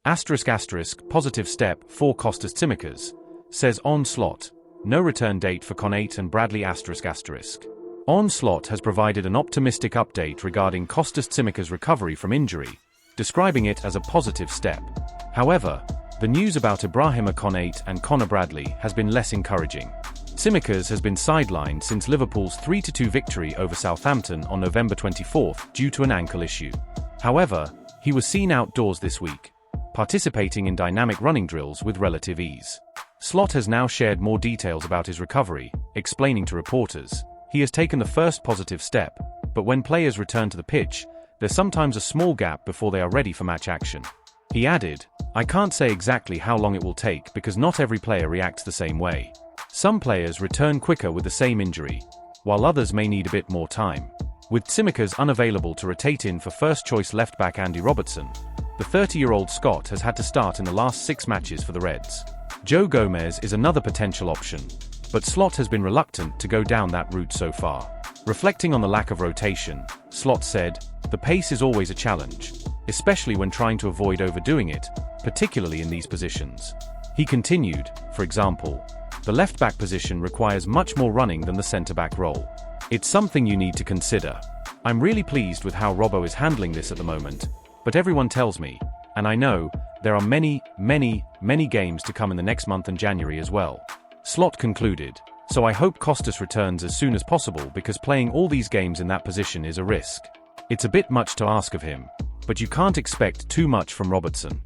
Positive step for Kostas Tsimikas, says Arne Slot. No return date for Konate and Bradley. Arne Slot has provided an optimistic update regarding Kostas Tsimikas' recovery from injury, describing it as a positive step. However, the news about Ibrahim Konate and Conor Bradley has been less encouraging. Tsimikas has been sidelined since Liverpool's 3-2 victory over Southampton on November 24 due to an ankle issue. However, he was seen outdoors this week, participating in dynamic running drills with relative ease. Slot has now shared more details about his recovery, explaining to reporters, "He has taken the first positive step, but when players return to the pitch, there's sometimes a small gap before they are ready for match action." He added, "I can't say exactly how long it will take because not every player reacts the same way. Some players return quicker with the same injury, while others may need a bit more time." With Tsimikas unavailable to rotate in for first-choice left-back Andy Robertson, the 30-year-old Scot has had to start in the last 6 matches for the Reds. Joe Gomez is another potential option, but Slot has been reluctant to go down that route so far. Reflecting on the lack of rotation, Slot said, "The pace is always a challenge, especially when trying to avoid overdoing it, particularly in these positions." He continued, "For example, the left-back position requires much more running than the centre-back role. It's something you need to consider. I'm really pleased with how Robbo is handling this at the moment, but everyone tells me, and I know, there are many games to come in the next month and January as well." Slot concluded, "So I hope Kostas returns as soon as possible because playing all these games in that position is a risk. It's a bit much to ask of him, but you can't expect too much from Robertson."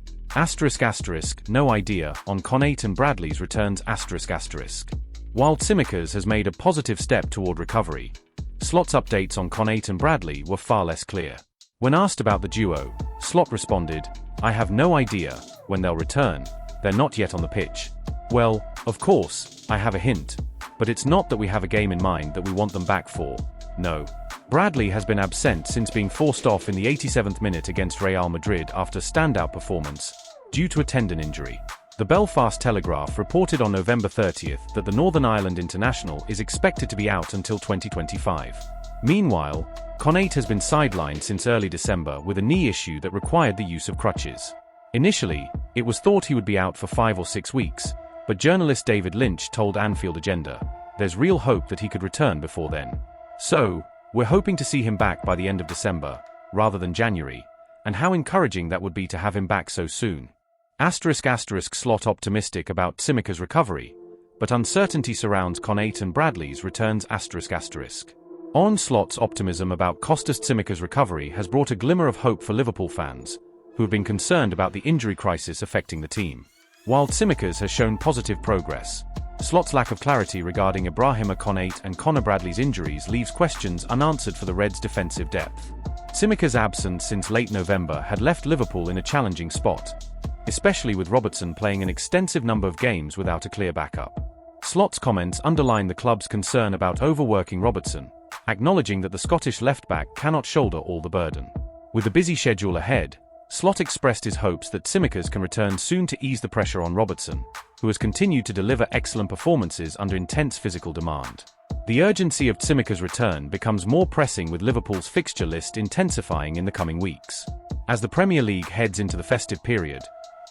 No idea on Konate and Bradley's returns. While Tsimikas has made a positive step toward recovery, Slot's updates on Konate and Bradley were far less clear. When asked about the duo, Slot responded, "I have no idea when they'll return, they're not yet on the pitch. Well, of course, I have a hint, but it's not that we have a game in mind that we want them back for, no." Bradley has been absent since being forced off in the 87th minute against Real Madrid after standout performance, due to a tendon injury. The Belfast Telegraph reported on November 30 that the Northern Ireland international is expected to be out until 2025. Meanwhile, Konate has been sidelined since early December with a knee issue that required the use of crutches. Initially, it was thought he would be out for 5 or 6 weeks, but journalist David Lynch told Anfield Agenda, "There's real hope that he could return before then. So, we're hoping to see him back by the end of December, rather than January, and how encouraging that would be to have him back so soon." Slot optimistic about Tsimikas' recovery, but uncertainty surrounds Konate and Bradley's returns. Arne Slot's optimism about Kostas Tsimikas' recovery has brought a glimmer of hope for Liverpool fans, who have been concerned about the injury crisis affecting the team. While Tsimikas has shown positive progress, Slot's lack of clarity regarding Ibrahim Konate and Conor Bradley's injuries leaves questions unanswered for the Reds' defensive depth. Tsimikas' absence since late November had left Liverpool in a challenging spot, especially with Robertson playing an extensive number of games without a clear backup. Slot's comments underline the club's concern about overworking Robertson, acknowledging that the Scottish left-back cannot shoulder all the burden. With a busy schedule ahead, Slot expressed his hopes that Tsimikas can return soon to ease the pressure on Robertson, who has continued to deliver excellent performances under intense physical demand. The urgency of Tsimikas' return becomes more pressing with Liverpool's fixture list intensifying in the coming weeks. As the Premier League heads into the festive period,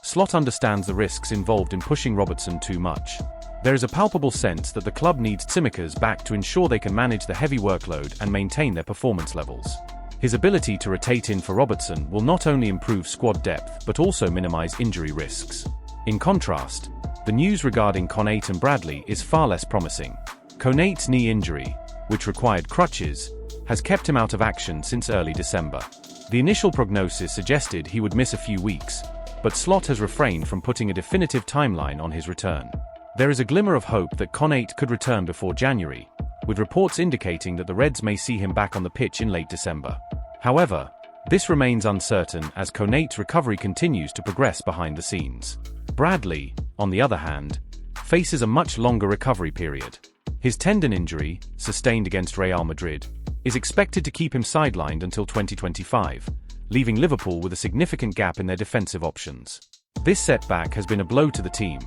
Slot understands the risks involved in pushing Robertson too much. There is a palpable sense that the club needs Tsimikas back to ensure they can manage the heavy workload and maintain their performance levels. His ability to rotate in for Robertson will not only improve squad depth but also minimize injury risks. In contrast, the news regarding Konate and Bradley is far less promising. Konate's knee injury, which required crutches, has kept him out of action since early December. The initial prognosis suggested he would miss a few weeks, but Slot has refrained from putting a definitive timeline on his return. There is a glimmer of hope that Konate could return before January, with reports indicating that the Reds may see him back on the pitch in late December. However, this remains uncertain as Konate's recovery continues to progress behind the scenes. Bradley, on the other hand, faces a much longer recovery period. His tendon injury, sustained against Real Madrid, is expected to keep him sidelined until 2025, leaving Liverpool with a significant gap in their defensive options. This setback has been a blow to the team,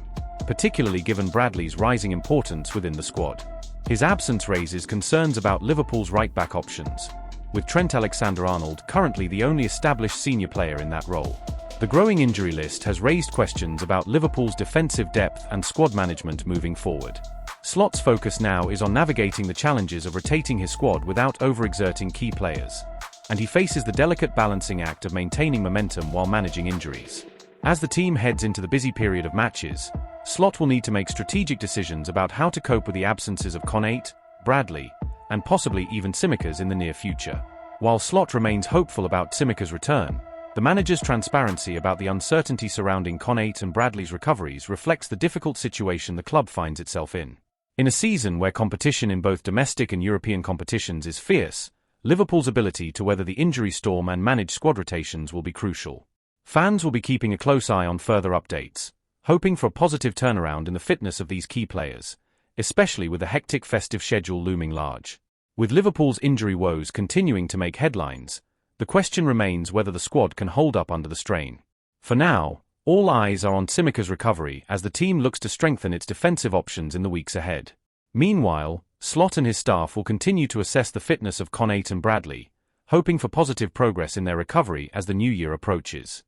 particularly given Bradley's rising importance within the squad. His absence raises concerns about Liverpool's right-back options, with Trent Alexander-Arnold currently the only established senior player in that role. The growing injury list has raised questions about Liverpool's defensive depth and squad management moving forward. Slot's focus now is on navigating the challenges of rotating his squad without overexerting key players, and he faces the delicate balancing act of maintaining momentum while managing injuries. As the team heads into the busy period of matches, Slot will need to make strategic decisions about how to cope with the absences of Konate, Bradley, and possibly even Tsimikas in the near future. While Slot remains hopeful about Tsimikas' return, the manager's transparency about the uncertainty surrounding Konate and Bradley's recoveries reflects the difficult situation the club finds itself in. In a season where competition in both domestic and European competitions is fierce, Liverpool's ability to weather the injury storm and manage squad rotations will be crucial. Fans will be keeping a close eye on further updates, hoping for a positive turnaround in the fitness of these key players, especially with the hectic festive schedule looming large. With Liverpool's injury woes continuing to make headlines, the question remains whether the squad can hold up under the strain. For now, all eyes are on Tsimikas' recovery as the team looks to strengthen its defensive options in the weeks ahead. Meanwhile, Slot and his staff will continue to assess the fitness of Konate and Bradley, hoping for positive progress in their recovery as the new year approaches.